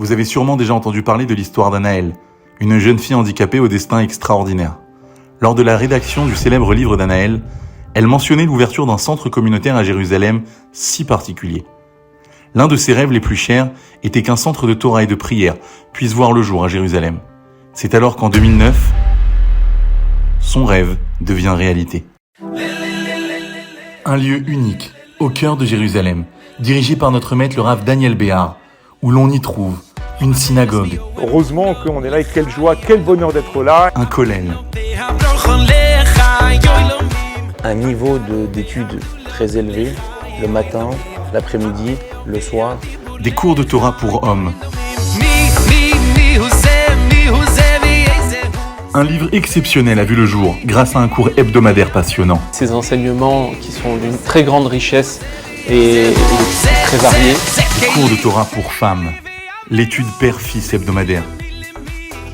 Vous avez sûrement déjà entendu parler de l'histoire d'Anaël, une jeune fille handicapée au destin extraordinaire. Lors de la rédaction du célèbre livre d'Anaël, elle mentionnait l'ouverture d'un centre communautaire à Jérusalem si particulier. L'un de ses rêves les plus chers était qu'un centre de Torah et de prière puisse voir le jour à Jérusalem. C'est alors qu'en 2009, son rêve devient réalité. Un lieu unique, au cœur de Jérusalem, dirigé par notre maître le Rav Daniel Béhar, où l'on y trouve une synagogue. Heureusement qu'on est là et quelle joie, quel bonheur d'être là. Un kollel. Un niveau d'études très élevé, le matin, l'après-midi, le soir. Des cours de Torah pour hommes. Un livre exceptionnel a vu le jour grâce à un cours hebdomadaire passionnant. Ces enseignements qui sont d'une très grande richesse et très variés. Des cours de Torah pour femmes. L'étude père-fils hebdomadaire.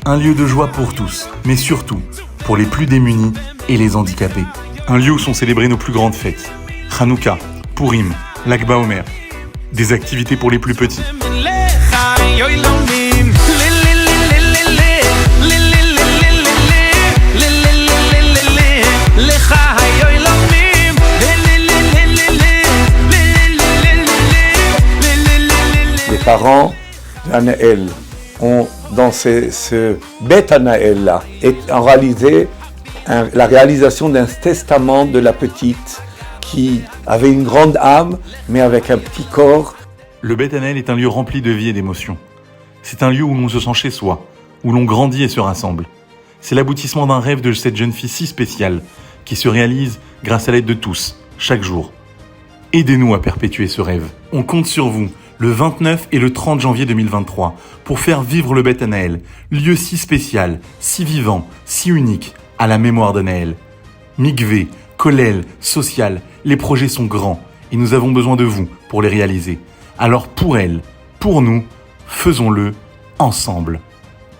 Un lieu de joie pour tous, mais surtout pour les plus démunis et les handicapés. Un lieu où sont célébrées nos plus grandes fêtes. Hanouka, Purim, Lag BaOmer. Des activités pour les plus petits. Les parents d'Anaël ont, dans ce bête Anaël-là, en réalisé la réalisation d'un testament de la petite qui avait une grande âme, mais avec un petit corps. Le Beth Anaël est un lieu rempli de vie et d'émotions. C'est un lieu où l'on se sent chez soi, où l'on grandit et se rassemble. C'est l'aboutissement d'un rêve de cette jeune fille si spéciale, qui se réalise grâce à l'aide de tous, chaque jour. Aidez-nous à perpétuer ce rêve. On compte sur vous, le 29 et le 30 janvier 2023, pour faire vivre le Beth Anaël, lieu si spécial, si vivant, si unique, à la mémoire d'Anaël. Mikvé, kollel, social, les projets sont grands et nous avons besoin de vous pour les réaliser. Alors pour elle, pour nous, faisons-le ensemble.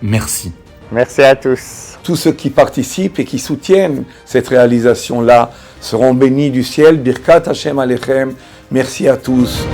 Merci. Merci à tous. Tous ceux qui participent et qui soutiennent cette réalisation-là seront bénis du ciel. Birkat Hashem Alechem. Merci à tous.